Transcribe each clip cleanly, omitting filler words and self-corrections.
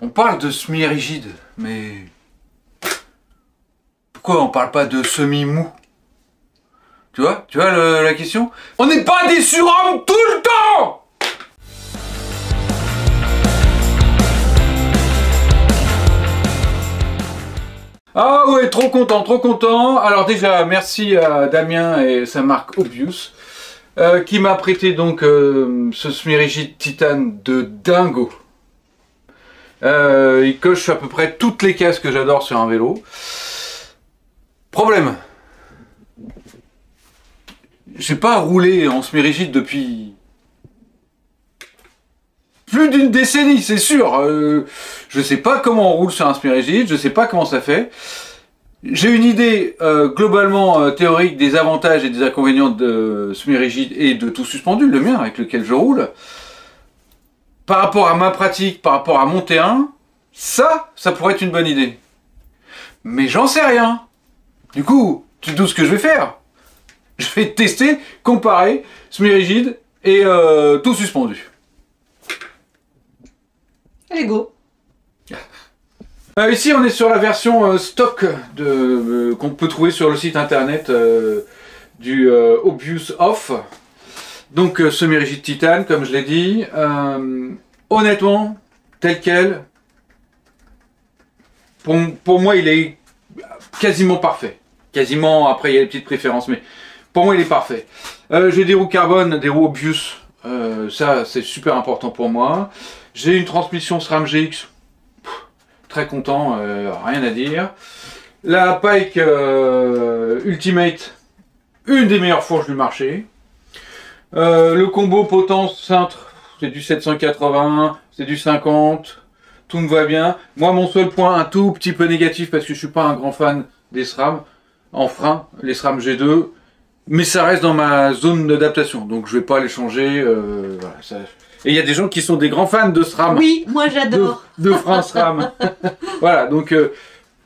On parle de semi-rigide, mais pourquoi on parle pas de semi-mou? Tu vois la question? On n'est pas des surhommes tout le temps! Ah ouais, trop content, trop content. Alors déjà, merci à Damien et sa marque Obvious qui m'a prêté donc ce semi-rigide titane de dingo. Il coche à peu près toutes les cases que j'adore sur un vélo. Problème. J'ai pas roulé en semi-rigide depuis plus d'une décennie, c'est sûr. Je sais pas comment on roule sur un semi-rigide, je sais pas comment ça fait. J'ai une idée globalement théorique des avantages et des inconvénients de semi-rigide et de tout suspendu, le mien avec lequel je roule. Par rapport à ma pratique, par rapport à mon terrain, ça pourrait être une bonne idée. Mais j'en sais rien. Du coup, tu te doutes ce que je vais faire? Je vais tester, comparer semi-rigide et tout suspendu. Allez, go! Ici, on est sur la version stock qu'on peut trouver sur le site internet du Obvious Off. Donc, semi-rigide titane, comme je l'ai dit. Honnêtement, tel quel, pour moi, il est quasiment parfait. Quasiment, après, il y a des petites préférences, mais pour moi, il est parfait. J'ai des roues carbone, des roues Obvious. Ça, c'est super important pour moi. J'ai une transmission SRAM GX. Très content, rien à dire. La Pike Ultimate, une des meilleures fourches du marché. Le combo potence cintre, c'est du 780, c'est du 50, tout me va bien. Moi, mon seul point, un tout petit peu négatif, parce que je suis pas un grand fan des SRAM en frein, les SRAM G2, mais ça reste dans ma zone d'adaptation, donc je vais pas les changer. Voilà, ça... Et il y a des gens qui sont des grands fans de SRAM. Oui, moi j'adore. De frein SRAM. Voilà, donc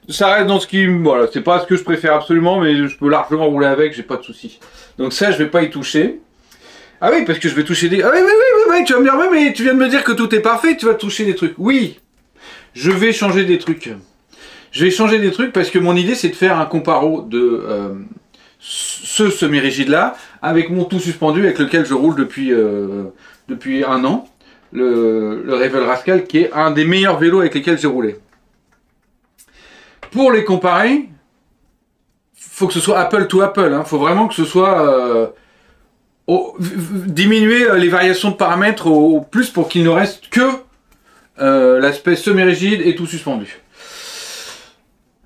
ça reste dans ce qui... Voilà, c'est pas ce que je préfère absolument, mais je peux largement rouler avec, j'ai pas de soucis. Donc ça, je vais pas y toucher. Ah oui, parce que je vais toucher des... Ah oui, tu vas me dire, oui, mais tu viens de me dire que tout est parfait, tu vas toucher des trucs. Oui, je vais changer des trucs. Je vais changer des trucs parce que mon idée, c'est de faire un comparo de ce semi-rigide-là avec mon tout suspendu avec lequel je roule depuis un an. Le Revel Rascal, qui est un des meilleurs vélos avec lesquels j'ai roulé. Pour les comparer, faut que ce soit Apple to Apple. Faut vraiment que ce soit... diminuer les variations de paramètres au plus pour qu'il ne reste que l'aspect semi-rigide et tout suspendu.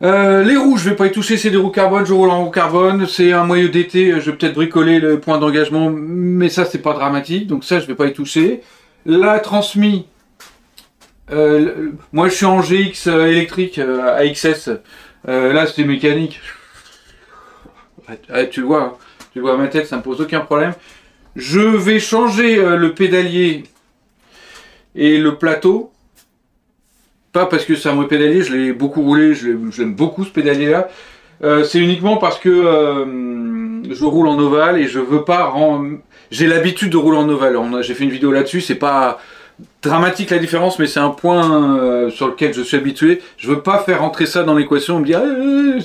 Les roues, je vais pas y toucher, c'est des roues carbone, je roule en roue carbone, c'est un moyeu d'été, je vais peut-être bricoler le point d'engagement, mais ça c'est pas dramatique, donc ça je vais pas y toucher. La transmis, moi je suis en GX électrique AXS, là c'est mécanique. Tu le vois à ma tête, ça me pose aucun problème. Je vais changer le pédalier et le plateau. Pas parce que c'est un mauvais pédalier, je l'ai beaucoup roulé, j'aime beaucoup ce pédalier là. C'est uniquement parce que je roule en ovale et je veux pas j'ai l'habitude de rouler en ovale. J'ai fait une vidéo là-dessus, c'est pas dramatique la différence, mais c'est un point sur lequel je suis habitué. Je veux pas faire rentrer ça dans l'équation, me dire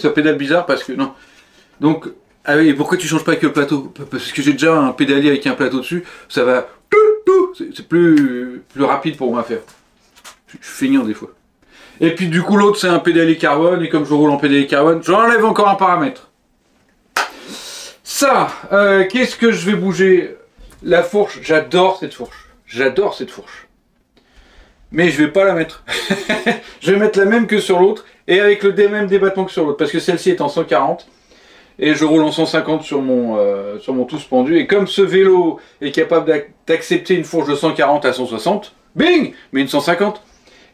ça pédale bizarre parce que non. Donc, ah oui, pourquoi tu changes pas avec le plateau? Parce que j'ai déjà un pédalier avec un plateau dessus, ça va c'est plus rapide pour moi à faire. Je suis feignant des fois. Et puis du coup l'autre c'est un pédalier carbone et comme je roule en pédalier carbone, j'enlève encore un paramètre. Ça, qu'est-ce que je vais bouger? La fourche, j'adore cette fourche. J'adore cette fourche. Mais je vais pas la mettre. Je vais mettre la même que sur l'autre et avec le même débattement que sur l'autre. Parce que celle-ci est en 140 et je roule en 150 sur mon tout suspendu. Et comme ce vélo est capable d'accepter une fourche de 140 à 160, bing, mais une 150.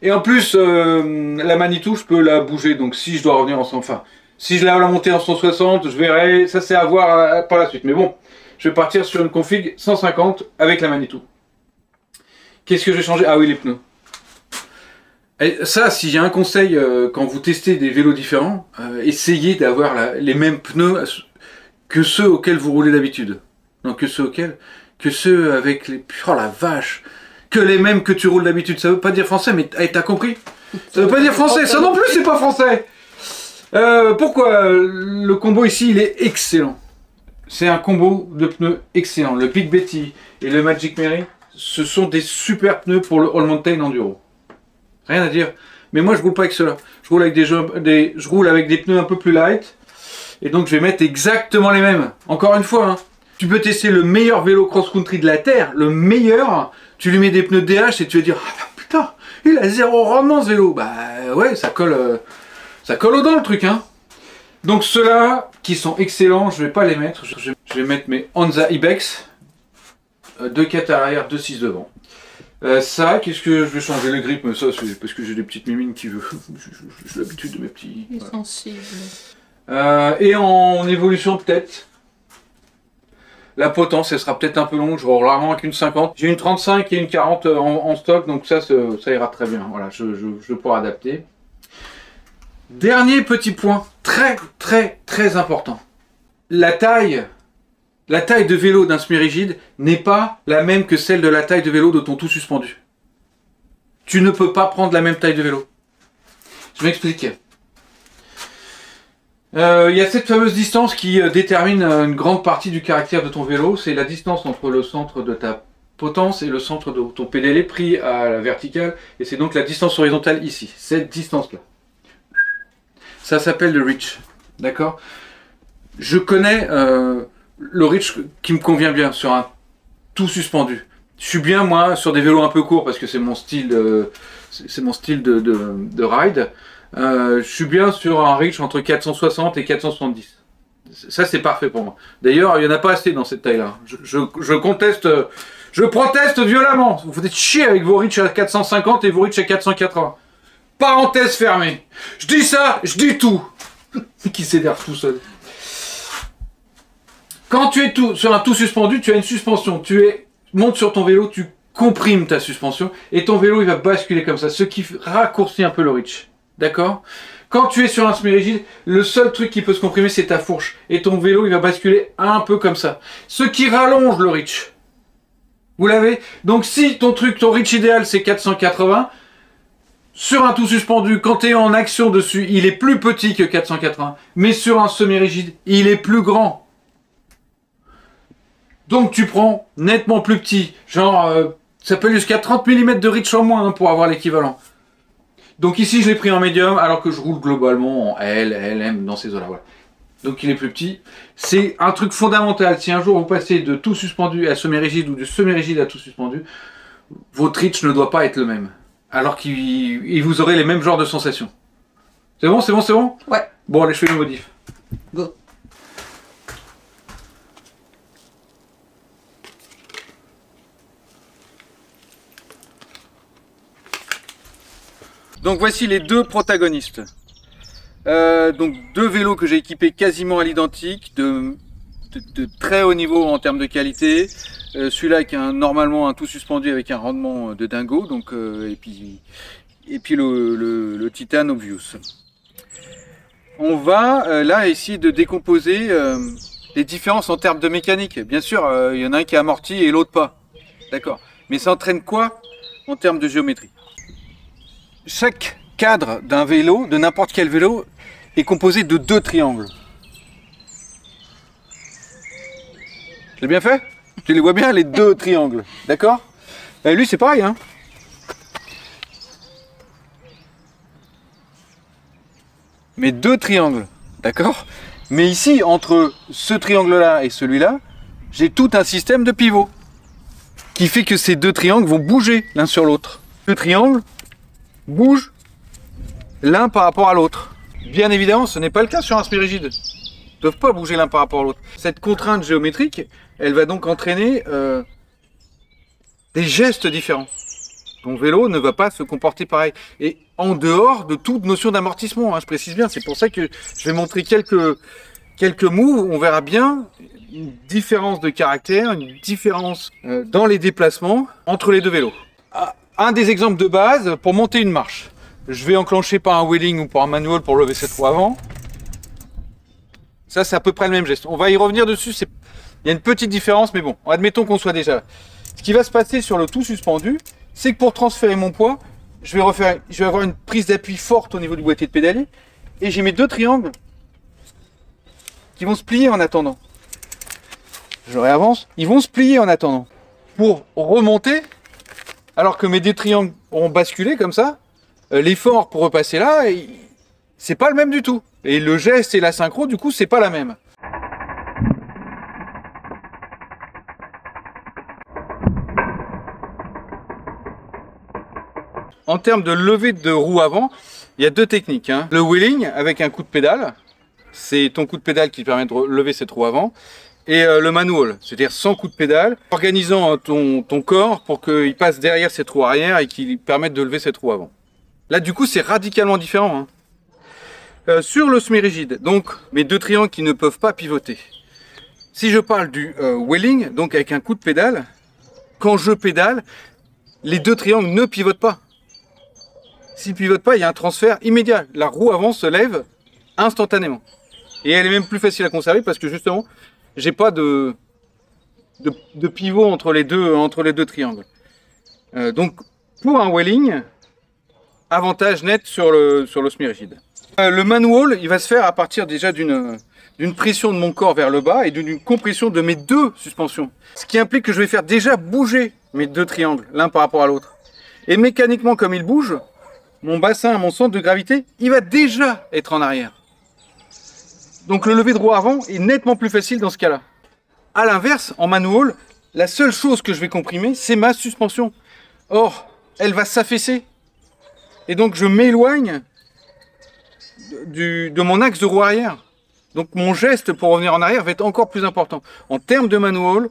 Et en plus, la Manitou, je peux la bouger. Donc si je dois revenir en 100, enfin, si je la monter en 160, je verrai. Ça, c'est à voir par la suite. Mais bon, je vais partir sur une config 150 avec la Manitou. Qu'est-ce que j'ai changé? Ah oui, les pneus. Et ça, si j'ai un conseil, quand vous testez des vélos différents, essayez d'avoir les mêmes pneus que ceux auxquels vous roulez d'habitude. Non, que ceux avec les... Oh la vache! Que les mêmes que tu roules d'habitude, ça veut pas dire français, mais t'as compris? Ça veut pas dire français, ça non plus c'est pas français. Pourquoi le combo ici il est excellent. C'est un combo de pneus excellent. Le Big Betty et le Magic Mary, ce sont des super pneus pour le All Mountain Enduro. Rien à dire. Mais moi je roule pas avec cela. Je roule avec je roule avec des pneus un peu plus light. Et donc je vais mettre exactement les mêmes. Encore une fois, hein, tu peux tester le meilleur vélo cross-country de la Terre, le meilleur. Tu lui mets des pneus DH et tu vas dire ah, putain, il a zéro rendement ce vélo. Bah ouais, ça colle aux dents le truc, hein. Donc ceux-là qui sont excellents, je vais pas les mettre. Je vais mettre mes Honda Ibex, 2 4 à l'arrière, 2 6 devant. Ça, qu'est-ce que je vais changer le grip, mais ça c'est parce que j'ai des petites mimines qui veulent. J'ai l'habitude de mes petits. Il est sensible. Et en évolution peut-être. La potence, elle sera peut-être un peu longue, je roule rarement avec une 50. J'ai une 35 et une 40 en stock, donc ça ira très bien. Voilà, je pourrai adapter. Dernier petit point, très important. La taille de vélo d'un semi-rigide n'est pas la même que celle de la taille de vélo de ton tout suspendu. Tu ne peux pas prendre la même taille de vélo. Je m'explique. Il y a cette fameuse distance qui détermine une grande partie du caractère de ton vélo. C'est la distance entre le centre de ta potence et le centre de ton pédalé pris à la verticale. Et c'est donc la distance horizontale ici. Cette distance-là. Ça s'appelle le reach. D'accord? Je connais le reach qui me convient bien sur un tout suspendu. Je suis bien moi sur des vélos un peu courts parce que c'est mon style de ride. Je suis bien sur un reach entre 460 et 470. Ça c'est parfait pour moi. D'ailleurs il n'y en a pas assez dans cette taille là. Je conteste, je proteste violemment. Vous êtes chier avec vos reach à 450 et vos reach à 480. Parenthèse fermée. Je dis ça, je dis tout. Qui s'énerve tout seul. Quand tu es sur un tout suspendu, tu as une suspension. Montes sur ton vélo, tu comprimes ta suspension et ton vélo il va basculer comme ça, ce qui raccourcit un peu le reach. D'accord? Quand tu es sur un semi-rigide, le seul truc qui peut se comprimer c'est ta fourche et ton vélo il va basculer un peu comme ça, ce qui rallonge le reach. Vous l'avez? Donc si ton reach idéal c'est 480, sur un tout suspendu, quand tu es en action dessus, il est plus petit que 480. Mais sur un semi-rigide, il est plus grand. Donc tu prends nettement plus petit. Genre, ça peut aller jusqu'à 30 mm de reach en moins hein, pour avoir l'équivalent. Donc ici, je l'ai pris en médium, alors que je roule globalement en L, M, dans ces eaux-là. Voilà. Donc il est plus petit. C'est un truc fondamental. Si un jour vous passez de tout suspendu à semi-rigide ou de semi-rigide à tout suspendu, votre reach ne doit pas être le même. Alors qu'il vous aurez les mêmes genres de sensations. C'est bon, c'est bon, c'est bon? Ouais. Bon, allez, je fais le modif. Go. Donc voici les deux protagonistes. Donc deux vélos que j'ai équipés quasiment à l'identique, de très haut niveau en termes de qualité. Celui-là avec normalement un tout suspendu avec un rendement de dingo, donc, et puis le Titan Obvious. On va là essayer de décomposer les différences en termes de mécanique. Bien sûr, il y en a un qui est amorti et l'autre pas. D'accord. Mais ça entraîne quoi en termes de géométrie? Chaque cadre d'un vélo, de n'importe quel vélo, est composé de deux triangles. J'ai bien fait? Tu les vois bien, les deux triangles, d'accord? Lui, c'est pareil, hein? Mais deux triangles, d'accord? Mais ici, entre ce triangle-là et celui-là, j'ai tout un système de pivots qui fait que ces deux triangles vont bouger l'un sur l'autre. Deux triangles bougent l'un par rapport à l'autre. Bien évidemment, ce n'est pas le cas sur un semi-rigide. Ils ne peuvent pas bouger l'un par rapport à l'autre. Cette contrainte géométrique, elle va donc entraîner des gestes différents. Ton vélo ne va pas se comporter pareil. Et en dehors de toute notion d'amortissement, hein, je précise bien, c'est pour ça que je vais montrer quelques moves, on verra bien une différence de caractère, une différence dans les déplacements entre les deux vélos. Un des exemples de base, pour monter une marche, je vais enclencher par un wheeling ou par un manual pour lever cette roue avant. Ça, c'est à peu près le même geste. On va y revenir dessus, il y a une petite différence, mais bon, admettons qu'on soit déjà là. Ce qui va se passer sur le tout suspendu, c'est que pour transférer mon poids, je vais avoir une prise d'appui forte au niveau du boîtier de pédalier. Et j'ai mes deux triangles qui vont se plier en attendant. Je réavance. Ils vont se plier en attendant. Pour remonter, alors que mes deux triangles auront basculé comme ça, l'effort pour repasser là, c'est pas le même du tout. Et le geste et la synchro, du coup, c'est pas la même. En termes de levée de roue avant, il y a deux techniques. Hein. Le wheeling avec un coup de pédale, c'est ton coup de pédale qui permet de lever cette roue avant. Et le manual, c'est-à-dire sans coup de pédale, organisant ton corps pour qu'il passe derrière cette roue arrière et qu'il permette de lever cette roue avant. Là, du coup, c'est radicalement différent. Hein. Sur le semi-rigide, donc mes deux triangles qui ne peuvent pas pivoter. Si je parle du wheeling, donc avec un coup de pédale, quand je pédale, les deux triangles ne pivotent pas. S'ils ne pivotent pas, il y a un transfert immédiat. La roue avant se lève instantanément. Et elle est même plus facile à conserver parce que justement, j'ai pas de pivot entre les deux triangles. Donc, pour un wheeling, avantage net sur le semi-rigide. Le manual, il va se faire à partir déjà d'une pression de mon corps vers le bas et d'une compression de mes deux suspensions. Ce qui implique que je vais faire déjà bouger mes deux triangles, l'un par rapport à l'autre. Et mécaniquement, comme il bouge, mon bassin, mon centre de gravité, il va déjà être en arrière. Donc le lever de roue avant est nettement plus facile dans ce cas-là. A l'inverse, en manual, la seule chose que je vais comprimer, c'est ma suspension. Or, elle va s'affaisser. Et donc je m'éloigne de mon axe de roue arrière. Donc mon geste pour revenir en arrière va être encore plus important. En termes de manual,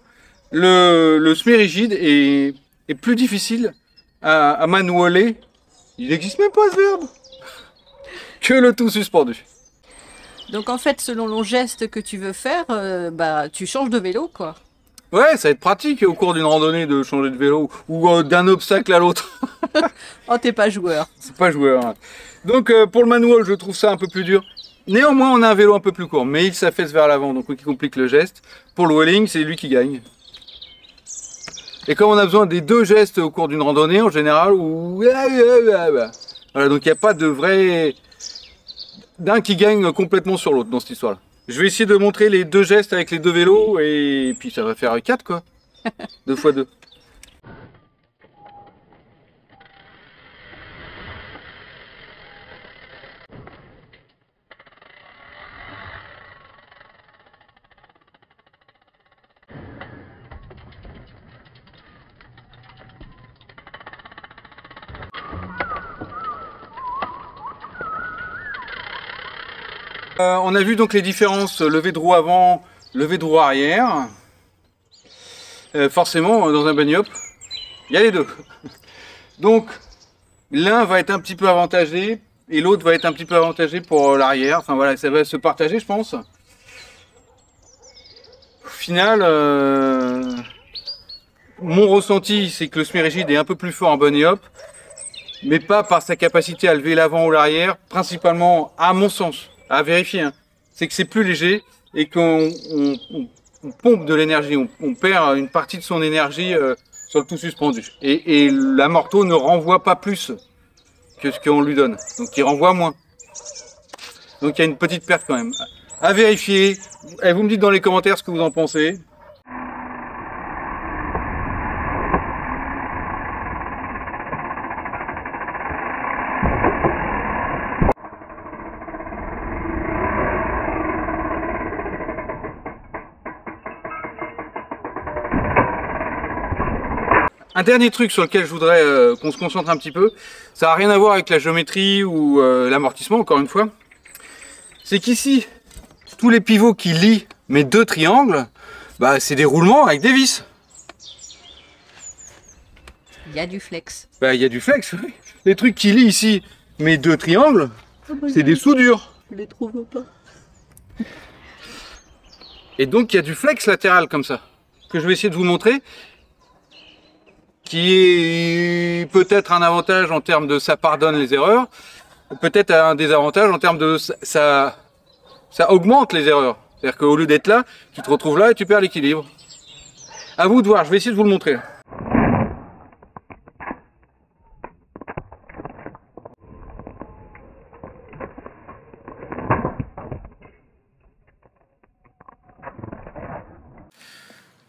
le semi-rigide est plus difficile à manualer. Il n'existe même pas ce verbe. Que le tout suspendu. Donc en fait, selon le geste que tu veux faire, tu changes de vélo, quoi. Ouais, ça va être pratique au cours d'une randonnée de changer de vélo ou d'un obstacle à l'autre. Oh, t'es pas joueur. C'est pas joueur. Hein. Donc pour le manual, je trouve ça un peu plus dur. Néanmoins, on a un vélo un peu plus court, mais il s'affaisse vers l'avant, donc qui complique le geste. Pour le wheeling, c'est lui qui gagne. Et comme on a besoin des deux gestes au cours d'une randonnée, en général, voilà, donc il n'y a pas de vrai... d'un qui gagne complètement sur l'autre dans cette histoire-là. Je vais essayer de montrer les deux gestes avec les deux vélos, et puis ça va faire 4, quoi. 2 x 2. On a vu donc les différences levé de roue avant, levé de roue arrière. Forcément, dans un bunny-hop, il y a les deux. Donc, l'un va être un petit peu avantagé et l'autre va être un petit peu avantagé pour l'arrière. Enfin voilà, ça va se partager, je pense. Au final, mon ressenti, c'est que le semi-rigide est un peu plus fort en bunny-hop, mais pas par sa capacité à lever l'avant ou l'arrière, principalement, à mon sens. À vérifier, hein. C'est que c'est plus léger et qu'on pompe de l'énergie, on perd une partie de son énergie sur le tout suspendu. Et l'amorto ne renvoie pas plus que ce qu'on lui donne, donc il renvoie moins. Donc il y a une petite perte quand même. À vérifier, et vous me dites dans les commentaires ce que vous en pensez. Un dernier truc sur lequel je voudrais qu'on se concentre un petit peu, ça n'a rien à voir avec la géométrie ou l'amortissement, encore une fois. C'est qu'ici, tous les pivots qui lient mes deux triangles, c'est des roulements avec des vis. Il y a du flex. Il y a du flex, oui. Les trucs qui lient ici mes deux triangles, c'est des soudures. Je les trouve pas. Et donc il y a du flex latéral comme ça, que je vais essayer de vous montrer, qui est peut-être un avantage en termes de ça pardonne les erreurs, peut-être un désavantage en termes de ça augmente les erreurs. C'est-à-dire qu'au lieu d'être là, tu te retrouves là et tu perds l'équilibre. À vous de voir, je vais essayer de vous le montrer.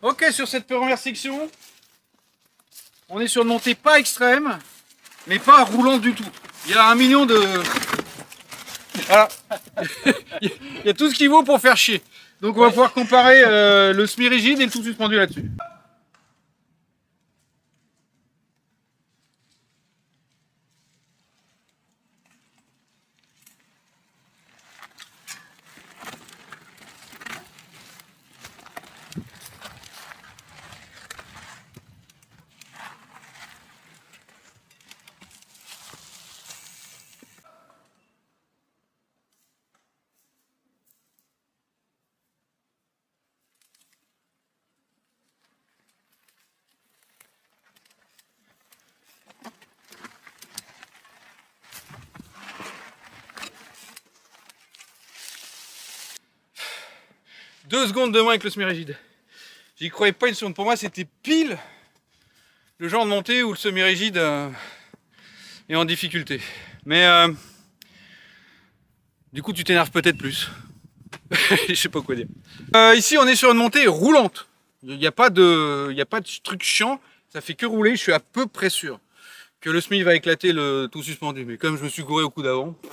Ok, sur cette première section, on est sur une montée pas extrême, mais pas roulante du tout. Il y a un million de... Voilà. Il y a tout ce qu'il vaut pour faire chier. Donc on va pouvoir comparer le semi-rigide et le tout suspendu là-dessus. Deux secondes de moins avec le semi-rigide. J'y croyais pas une seconde. Pour moi, c'était pile le genre de montée où le semi-rigide est en difficulté. Mais du coup, tu t'énerves peut-être plus. Je sais pas quoi dire. Ici, on est sur une montée roulante. Il n'y a pas de truc chiant. Ça fait que rouler. Je suis à peu près sûr que le semi va éclater le tout suspendu. Mais comme je me suis gouré au coup d'avant, on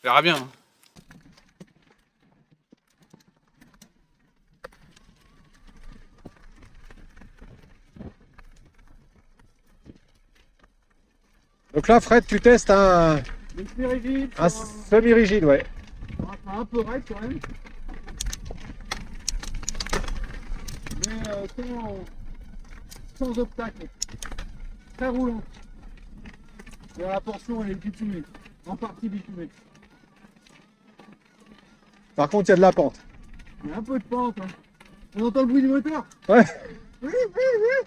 verra bien. Hein. Donc là, Fred, tu testes un semi-rigide, ouais. Un peu raide quand même. Mais sans obstacle. Très roulant. Et la portion elle est bitumée. En partie bitumée. Par contre, il y a de la pente. Il y a un peu de pente. Hein. On entend le bruit du moteur. Ouais. Oui, oui, oui.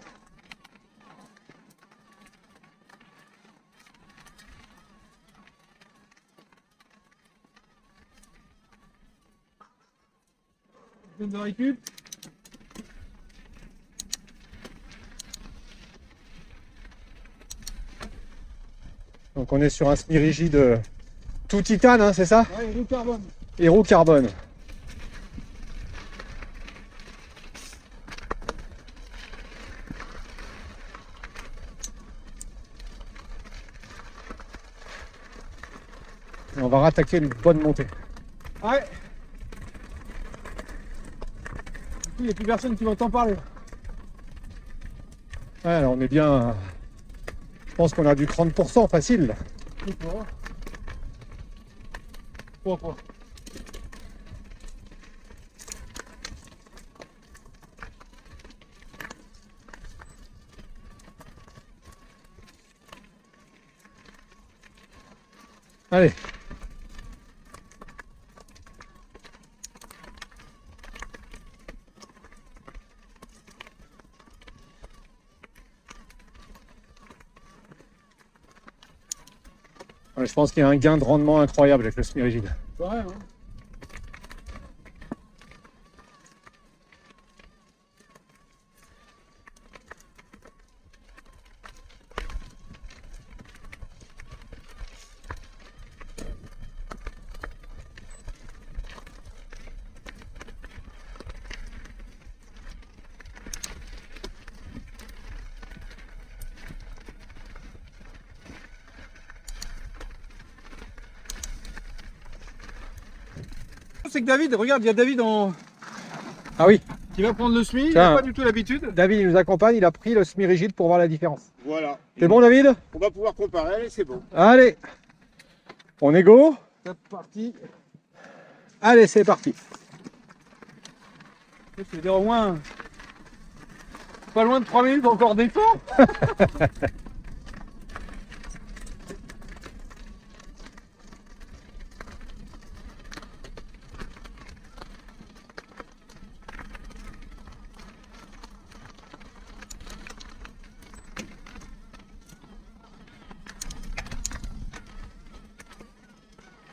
De récup. Donc on est sur un semi-rigide tout titane, hein, c'est ça? Ouais, héros carbone. Héros carbone. Et on va rattaquer une bonne montée. Ouais. Il n'y a plus personne qui va t'en parler. Ouais, alors on est bien... Je pense qu'on a du 30% facile. Là. Pourquoi? Allez. Ouais, je pense qu'il y a un gain de rendement incroyable avec le semi-rigide. Ouais, hein. C'est que David, regarde, il y a David Ah oui, qui va prendre le SMI, il tiens. n'a pas du tout l'habitude. David il nous accompagne, il a pris le semi-rigide pour voir la différence. Voilà. C'est bon David? On va pouvoir comparer, c'est bon. Allez, on est go? C'est parti. Allez, c'est parti. Je veux dire au moins pas loin de 3 minutes encore d'effort.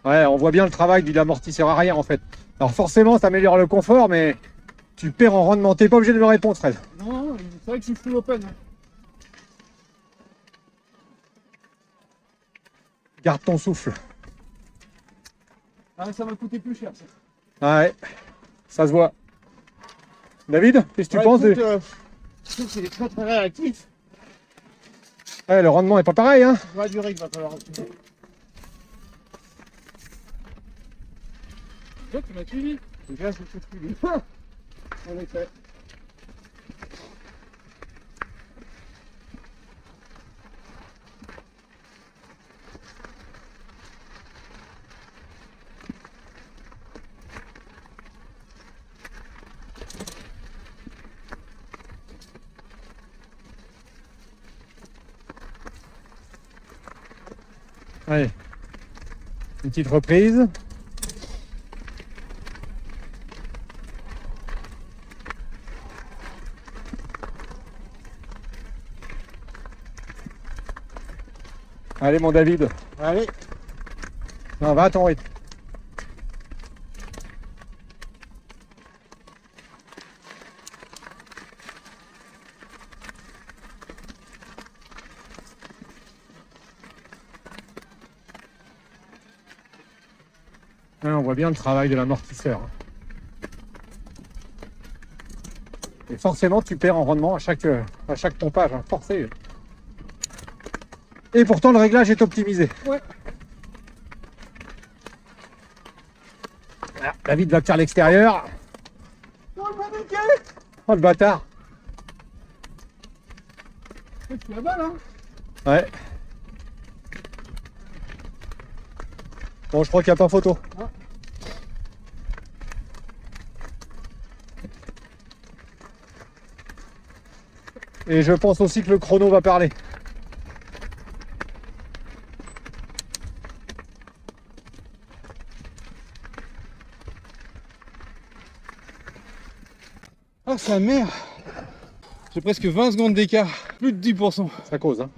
Ouais, on voit bien le travail de l'amortisseur arrière en fait. Alors forcément, ça améliore le confort, mais tu perds en rendement. T'es pas obligé de me répondre, Fred. Non, c'est vrai que je suis full open. Hein. Garde ton souffle. Ah, ça m'a coûté plus cher ça. Ouais, ça se voit. David, qu'est-ce que tu penses écoute, je trouve qu'il est très très réactif. Ouais, le rendement est pas pareil, hein. Ça va durer qu'il va falloir affiner. Toi, tu m'as suivi. Déjà, c'est tout ce qu'il est. En effet. Allez, une petite reprise. Allez mon David, Allez, non, va à ton rythme. Là, on voit bien le travail de l'amortisseur. Et forcément, tu perds en rendement à chaque pompage, hein, forcé. Et pourtant, le réglage est optimisé. Ouais. Voilà, David va faire l'extérieur. Oh, le bâtard. tu la balle, hein. Ouais. Bon, je crois qu'il n'y a pas photo. Ah. Et je pense aussi que le chrono va parler. Ah, sa mère. J'ai presque 20 secondes d'écart. Plus de 10%. Ça cause, hein.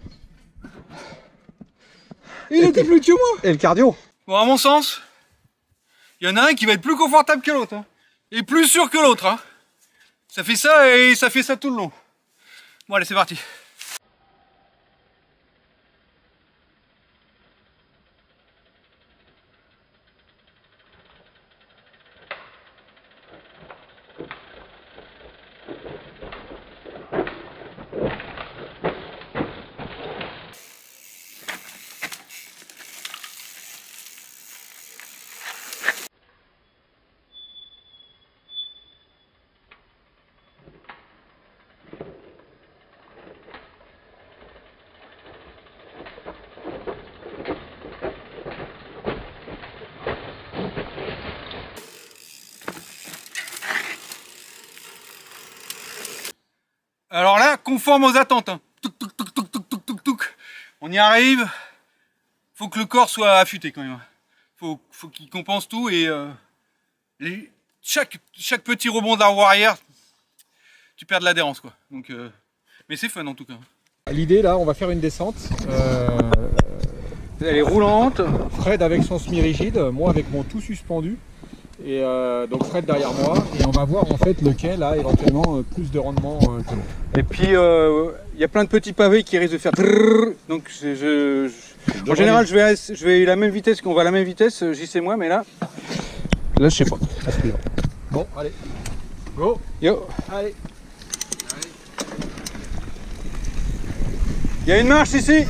Il était plus que moi. Et le cardio? Bon, à mon sens, il y en a un qui va être plus confortable que l'autre. Hein. Et plus sûr que l'autre. Hein. Ça fait ça et ça fait ça tout le long. Bon, allez, c'est parti. Alors là, conforme aux attentes. Hein. Touc, touc, touc, touc, touc, touc, touc, touc. On y arrive. Faut que le corps soit affûté quand même. Faut qu'il compense tout et chaque petit rebond de la roue arrière, tu perds de l'adhérence quoi. Donc, mais c'est fun en tout cas. L'idée là, on va faire une descente. Elle est roulante. Fred avec son semi-rigide, moi avec mon tout suspendu. Et donc Fred derrière moi. Et on va voir en fait lequel a éventuellement plus de rendement que l'autre. Et puis il y a plein de petits pavés qui risquent de faire trrrr. Donc en général je vais à la même vitesse qu'on va à la même vitesse, JC et moi, mais là je sais pas. Bon, allez. Go. Yo. Allez. Il y a une marche ici.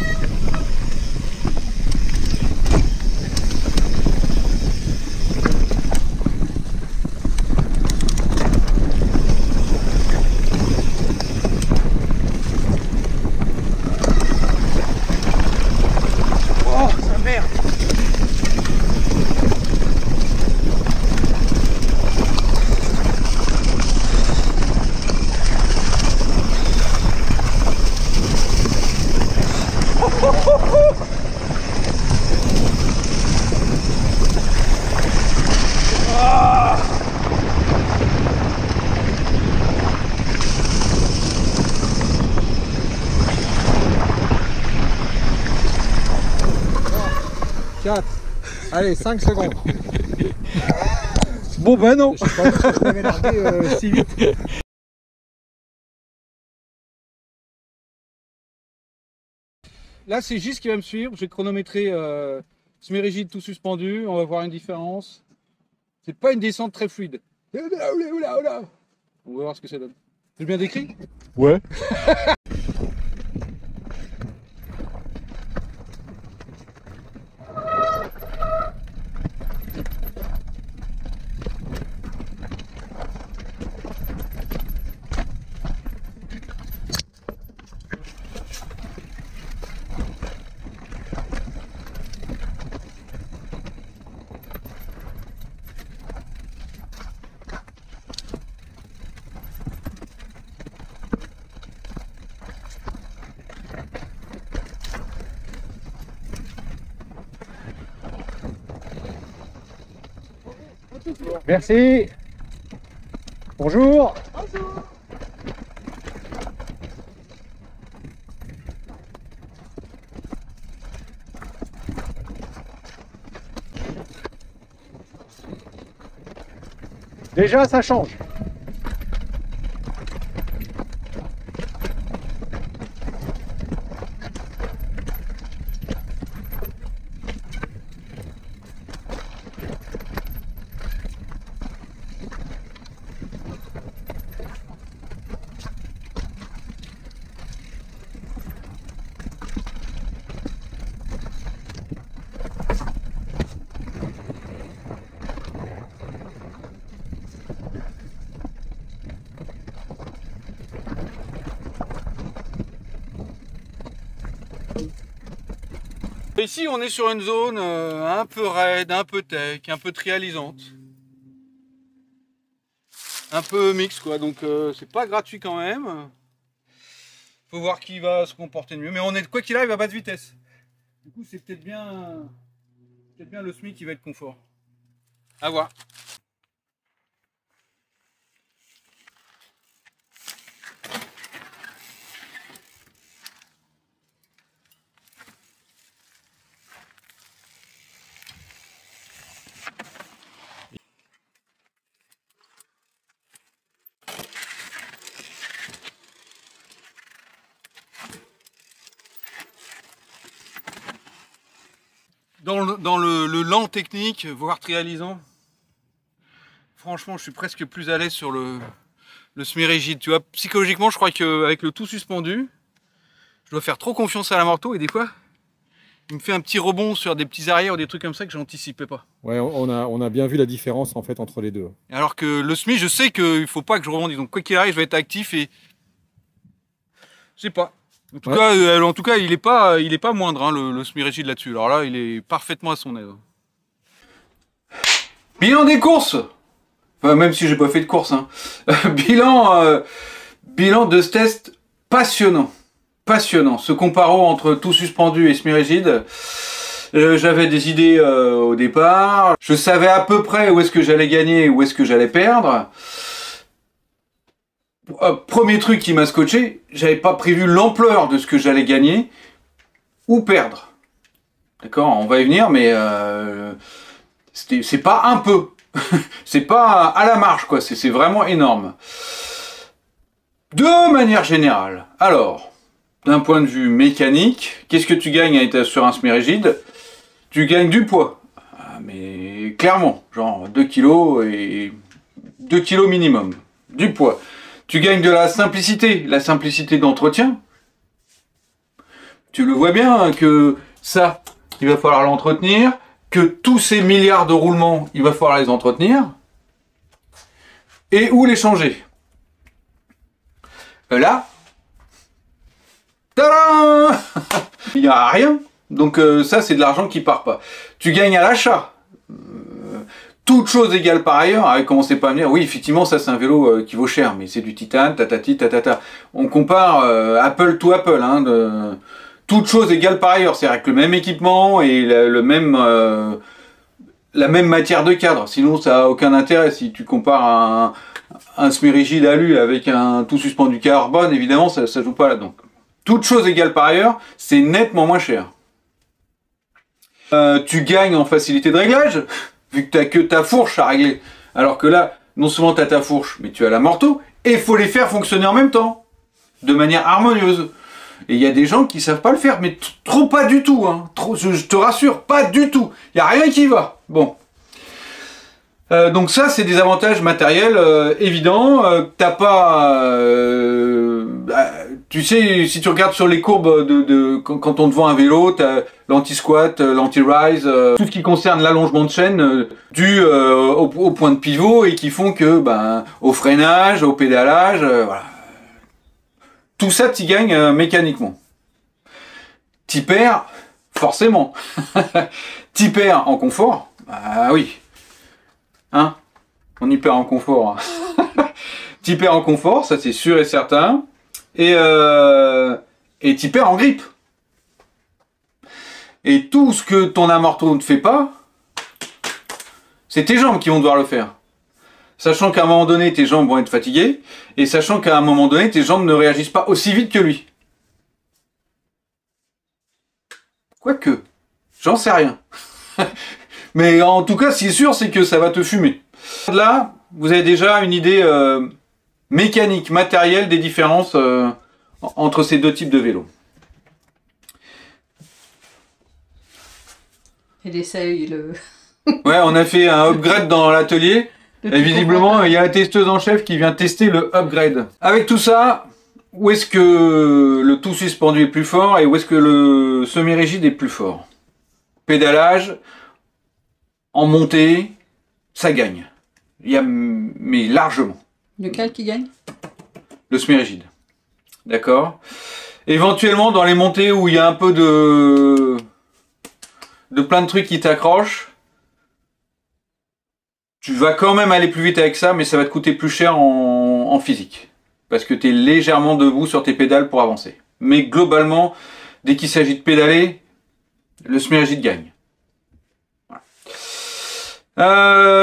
Oh, sa mère. Allez, 5 secondes. Bon ben non. Je sais pas si je vais larguer si vite. Là c'est juste qui va me suivre. Je vais chronométrer semi-rigide tout suspendu. On va voir une différence. C'est pas une descente très fluide. On va voir ce que ça donne. C'est bien décrit? Ouais. Merci. Bonjour. Bonjour. Déjà, ça change. Ici, on est sur une zone un peu raide, un peu tech, un peu trialisante. Un peu mix, quoi. Donc, c'est pas gratuit quand même. Faut voir qui va se comporter de mieux. Mais on est, quoi qu'il arrive, à basse vitesse. Du coup, c'est peut-être bien le SMI qui va être confort. À voir. Dans le lent technique, voire trialisant, franchement, je suis presque plus à l'aise sur le semi-rigide. Tu vois, psychologiquement, je crois qu'avec le tout suspendu, je dois faire trop confiance à la moto et des fois, il me fait un petit rebond sur des petits arrières ou des trucs comme ça que j'anticipais pas. Ouais, on a bien vu la différence en fait entre les deux. Alors que le semi, je sais qu'il faut pas que je rebondisse. Donc quoi qu'il arrive, je vais être actif et je sais pas. En tout cas, il est pas moindre, hein, le semi-rigide là-dessus. Alors là, il est parfaitement à son aise. Bilan des courses. Enfin, même si j'ai pas fait de course, hein. Bilan de ce test passionnant. Passionnant. Ce comparo entre tout suspendu et semi-rigide. J'avais des idées au départ. Je savais à peu près où est-ce que j'allais gagner et où est-ce que j'allais perdre. Premier truc qui m'a scotché, j'avais pas prévu l'ampleur de ce que j'allais gagner ou perdre. D'accord, on va y venir, mais c'est pas un peu. C'est pas à la marge, quoi. C'est vraiment énorme. De manière générale, alors, d'un point de vue mécanique, qu'est-ce que tu gagnes à être sur un semi-rigide? Tu gagnes du poids. Mais clairement, genre 2 kg et 2 kg minimum. Du poids. Tu gagnes de la simplicité d'entretien. Tu le vois bien que ça, il va falloir l'entretenir, que tous ces milliards de roulements, il va falloir les entretenir, et où les changer. Là, tadam, il n'y a rien. Donc ça, c'est de l'argent qui part pas. Tu gagnes à l'achat. Toutes choses égales par ailleurs, commencez pas à me dire, oui, effectivement, ça c'est un vélo qui vaut cher, mais c'est du titane, tatati, tatata. On compare Apple to Apple, hein, toutes choses égales par ailleurs, c'est-à-dire avec le même équipement et la même matière de cadre, sinon ça n'a aucun intérêt. Si tu compares un semi-rigide alu avec un tout suspendu carbone, évidemment, ça joue pas là-dedans. Toutes choses égales par ailleurs, c'est nettement moins cher. Tu gagnes en facilité de réglage, vu que tu n'as que ta fourche à régler. Alors que là, non seulement tu as ta fourche, mais tu as la morteau, et il faut les faire fonctionner en même temps, de manière harmonieuse. Et il y a des gens qui savent pas le faire, mais trop pas du tout, hein. Je te rassure, pas du tout. Il n'y a rien qui va. Bon. Donc ça, c'est des avantages matériels évidents. T'as pas... tu sais, si tu regardes sur les courbes quand on te vend un vélo, t'as l'anti-squat, l'anti-rise, tout ce qui concerne l'allongement de chaîne dû au point de pivot et qui font que, au freinage, au pédalage, voilà. Tout ça, t'y gagnes mécaniquement. T'y perds, forcément. T'y perds en confort. Ah oui. Hein? On y perd en confort. T'y perds en confort, ça c'est sûr et certain. Et t'y perds en grippe. Et tout ce que ton amorto ne fait pas, c'est tes jambes qui vont devoir le faire. Sachant qu'à un moment donné, tes jambes vont être fatiguées, et sachant qu'à un moment donné, tes jambes ne réagissent pas aussi vite que lui. Quoique, j'en sais rien. Mais en tout cas, ce qui est sûr, c'est que ça va te fumer. Là, vous avez déjà une idée mécanique, matérielle des différences entre ces deux types de vélos. Il essaye le... Ouais, on a fait un upgrade dans l'atelier. Et visiblement, il y a la testeuse en chef qui vient tester le upgrade. Avec tout ça, où est-ce que le tout suspendu est plus fort et où est-ce que le semi-rigide est plus fort? Pédalage, en montée, ça gagne. Mais largement. Lequel qui gagne? Le semi-rigide. D'accord? Éventuellement, dans les montées où il y a un peu de plein de trucs qui t'accrochent, tu vas quand même aller plus vite avec ça, mais ça va te coûter plus cher en physique. Parce que tu es légèrement debout sur tes pédales pour avancer. Mais globalement, dès qu'il s'agit de pédaler, le semi-rigide gagne. Voilà.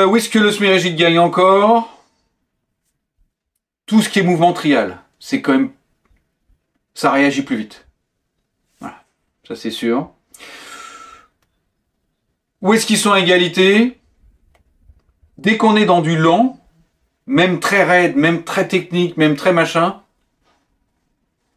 Où est-ce que le semi-rigide gagne encore? Tout ce qui est mouvement trial, c'est quand même... ça réagit plus vite. Voilà, ça c'est sûr. Où est-ce qu'ils sont à égalité? Dès qu'on est dans du lent, même très raide, même très technique, même très machin,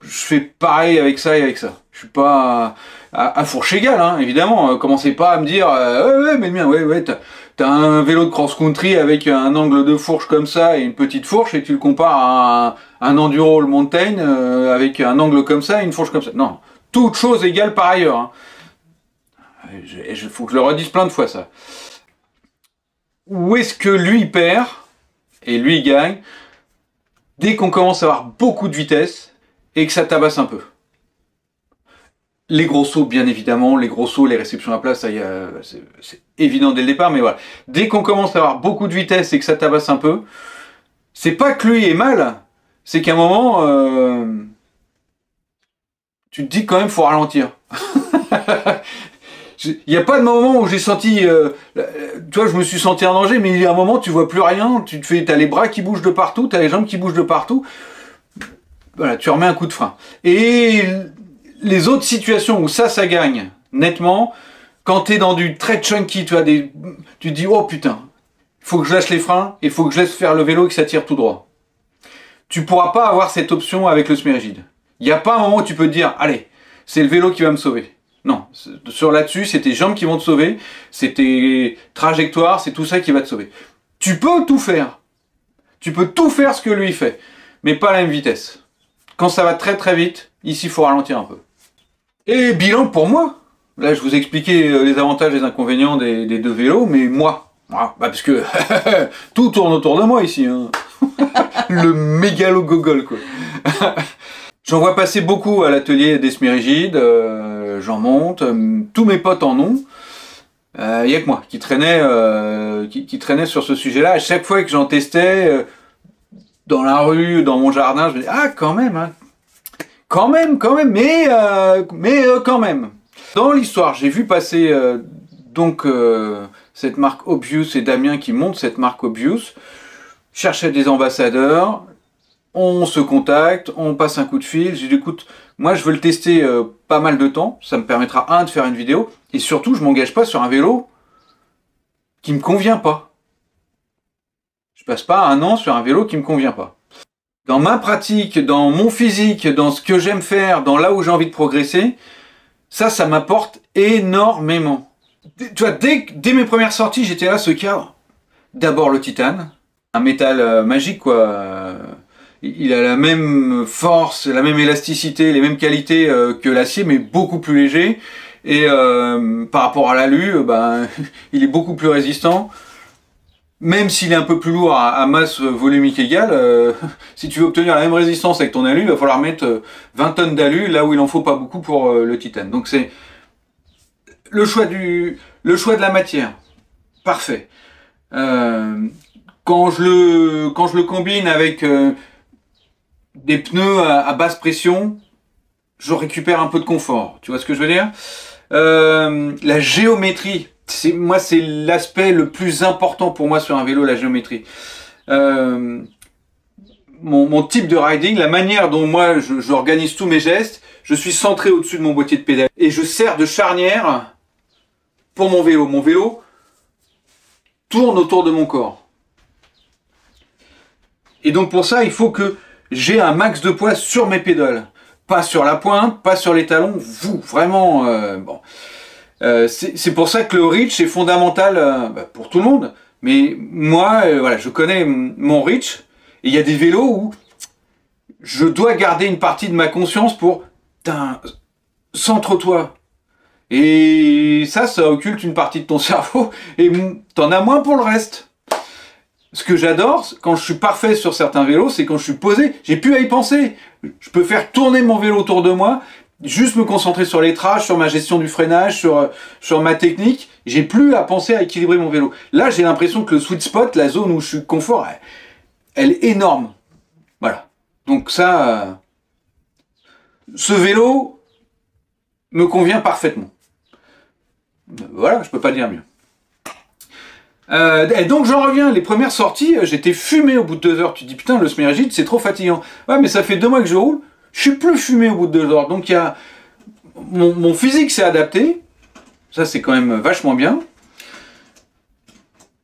je fais pareil avec ça et avec ça. Je suis pas à fourche égale, hein, évidemment. Commencez pas à me dire ouais, mais bien, ouais, t'as un vélo de cross-country avec un angle de fourche comme ça et une petite fourche et tu le compares à un enduro all mountain avec un angle comme ça et une fourche comme ça. Non, toute chose égale par ailleurs. Hein. Faut que je le redise plein de fois ça. Où est-ce que lui perd et lui gagne dès qu'on commence à avoir beaucoup de vitesse et que ça tabasse un peu. Les gros sauts, bien évidemment, les gros sauts, les réceptions à plat, ça y a, c'est évident dès le départ, mais voilà. Dès qu'on commence à avoir beaucoup de vitesse et que ça tabasse un peu, c'est pas que lui est mal, c'est qu'à un moment, tu te dis quand même faut ralentir. Il n'y a pas de moment où j'ai senti, tu vois, je me suis senti en danger, mais il y a un moment, tu vois plus rien, t'as les bras qui bougent de partout, t'as les jambes qui bougent de partout. Voilà, tu remets un coup de frein. Et les autres situations où ça gagne, nettement, quand t'es dans du très chunky, tu te dis, oh putain, il faut que je lâche les freins, il faut que je laisse faire le vélo et que ça tire tout droit. Tu pourras pas avoir cette option avec le semi-rigide. Il n'y a pas un moment où tu peux te dire, allez, c'est le vélo qui va me sauver. Non, sur là-dessus, c'est tes jambes qui vont te sauver, c'est tes trajectoires, c'est tout ça qui va te sauver. Tu peux tout faire. Tu peux tout faire ce que lui fait, mais pas à la même vitesse. Quand ça va très très vite, ici, il faut ralentir un peu. Et bilan pour moi. Là, je vous expliquais les avantages et les inconvénients des deux vélos, mais moi, parce que tout tourne autour de moi ici. Hein. Le mégalo-gogol, quoi. J'en vois passer beaucoup à l'atelier des semi-rigides, j'en monte, tous mes potes en ont. Il n'y a que moi qui traînait sur ce sujet-là. À chaque fois que j'en testais, dans la rue, dans mon jardin, je me disais, ah quand même, hein. Quand même, mais quand même. Dans l'histoire, j'ai vu passer cette marque Obvious et Damien qui monte cette marque Obvious, cherchait des ambassadeurs. On se contacte, on passe un coup de fil, j'ai dit écoute, moi je veux le tester pas mal de temps, ça me permettra de faire une vidéo, et surtout je m'engage pas sur un vélo qui me convient pas. Je passe pas un an sur un vélo qui me convient pas. Dans ma pratique, dans mon physique, dans ce que j'aime faire, dans là où j'ai envie de progresser, ça m'apporte énormément. Tu vois, dès mes premières sorties, j'étais là, ce cadre, D'abord le titane, un métal magique quoi. Il a la même force, la même élasticité, les mêmes qualités que l'acier, mais beaucoup plus léger. Et par rapport à l'alu, il est beaucoup plus résistant. Même s'il est un peu plus lourd à masse volumique égale, si tu veux obtenir la même résistance avec ton alu, il va falloir mettre 20 tonnes d'alu, là où il en faut pas beaucoup pour le titane. Donc c'est le choix de la matière. Parfait. Quand je le combine avec des pneus à basse pression, je récupère un peu de confort. Tu vois ce que je veux dire? La géométrie, c'est l'aspect le plus important pour moi sur un vélo, la géométrie. Mon type de riding, la manière dont moi j'organise tous mes gestes, je suis centré au-dessus de mon boîtier de pédales et je sers de charnière pour mon vélo. Mon vélo tourne autour de mon corps. Et donc pour ça, il faut que j'ai un max de poids sur mes pédales. Pas sur la pointe, pas sur les talons, vraiment, bon. C'est pour ça que le reach est fondamental pour tout le monde. Mais moi, voilà, je connais mon reach, et il y a des vélos où je dois garder une partie de ma conscience pour, centre-toi. Et ça occulte une partie de ton cerveau, et t'en as moins pour le reste. Ce que j'adore, quand je suis parfait sur certains vélos, c'est quand je suis posé, j'ai plus à y penser. Je peux faire tourner mon vélo autour de moi, juste me concentrer sur les traces, sur ma gestion du freinage, sur ma technique. J'ai plus à penser à équilibrer mon vélo. Là, j'ai l'impression que le sweet spot, la zone où je suis confort, elle est énorme. Voilà. Donc ça, ce vélo me convient parfaitement. Voilà, je peux pas dire mieux. Et donc j'en reviens, les premières sorties, j'étais fumé au bout de 2 heures. Tu te dis putain, le semi-rigide c'est trop fatigant. Ouais, mais ça fait 2 mois que je roule, je suis plus fumé au bout de 2 heures. Donc il y a mon physique s'est adapté, ça c'est quand même vachement bien.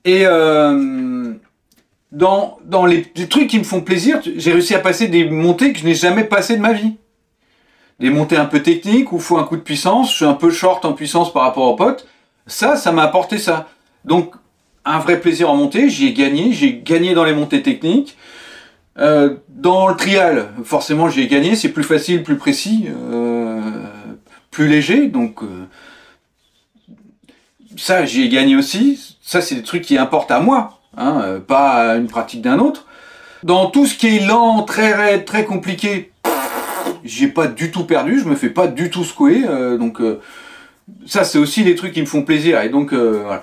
Et dans les trucs qui me font plaisir, j'ai réussi à passer des montées que je n'ai jamais passées de ma vie. Des montées un peu techniques où il faut un coup de puissance, je suis un peu short en puissance par rapport aux potes. Ça m'a apporté ça. Donc un vrai plaisir en montée, j'ai gagné dans les montées techniques. Dans le trial, forcément j'ai gagné, c'est plus facile, plus précis, plus léger, donc ça j'y ai gagné aussi. Ça c'est des trucs qui importent à moi, hein, pas à une pratique d'un autre. Dans tout ce qui est lent, très raide, très compliqué, j'ai pas du tout perdu, je me fais pas du tout secouer, donc ça c'est aussi des trucs qui me font plaisir, et donc voilà.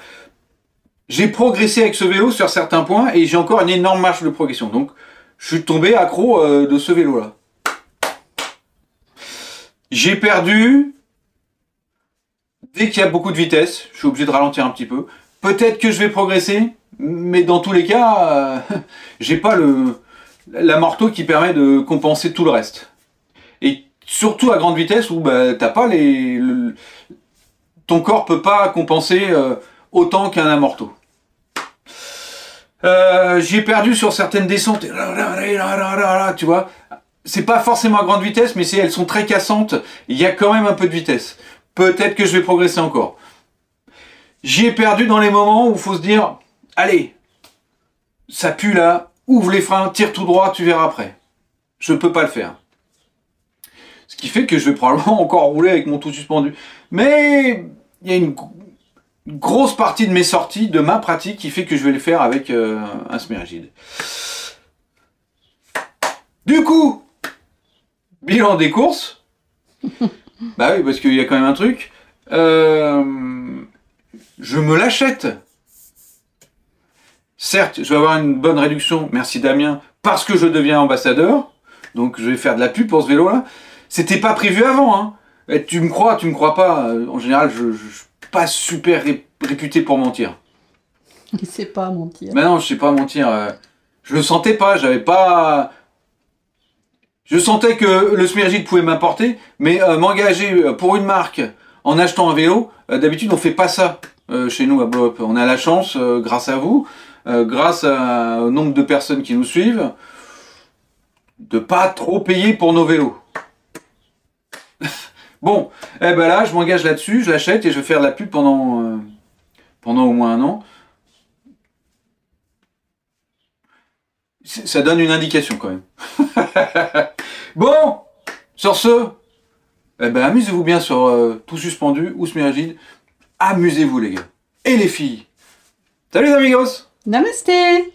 J'ai progressé avec ce vélo sur certains points et j'ai encore une énorme marge de progression. Donc, je suis tombé accro de ce vélo-là. J'ai perdu dès qu'il y a beaucoup de vitesse. Je suis obligé de ralentir un petit peu. Peut-être que je vais progresser, mais dans tous les cas, j'ai pas l'amorto qui permet de compenser tout le reste. Et surtout à grande vitesse où t'as pas ton corps peut pas compenser autant qu'un amorto. J'ai perdu sur certaines descentes, tu vois, c'est pas forcément à grande vitesse, mais elles sont très cassantes, il y a quand même un peu de vitesse. Peut-être que je vais progresser encore. J'ai perdu dans les moments où il faut se dire, allez, ça pue là, ouvre les freins, tire tout droit, tu verras après. Je peux pas le faire. Ce qui fait que je vais probablement encore rouler avec mon tout suspendu. Mais il y a une grosse partie de mes sorties, de ma pratique, qui fait que je vais le faire avec un semi-rigide. Du coup, bilan des courses. Bah oui, parce qu'il y a quand même un truc. Je me l'achète. Certes, je vais avoir une bonne réduction, merci Damien, parce que je deviens ambassadeur. Donc je vais faire de la pub pour ce vélo-là. C'était pas prévu avant, hein. Et tu me crois pas. En général, je pas super réputé pour mentir. Il sait pas mentir. Mais non, je sais pas mentir. Je le sentais pas, j'avais pas... Je sentais que le semi-rigide pouvait m'apporter, mais m'engager pour une marque en achetant un vélo, d'habitude on fait pas ça chez nous à Blow Up. On a la chance, grâce à vous, grâce au nombre de personnes qui nous suivent, de pas trop payer pour nos vélos. Bon, eh ben là, je m'engage là-dessus, je l'achète et je vais faire de la pub pendant au moins 1 an. Ça donne une indication quand même. Bon, sur ce, eh ben, amusez-vous bien sur tout suspendu ou semi-rigide. Amusez-vous les gars. Et les filles. Salut les amigos. Namasté!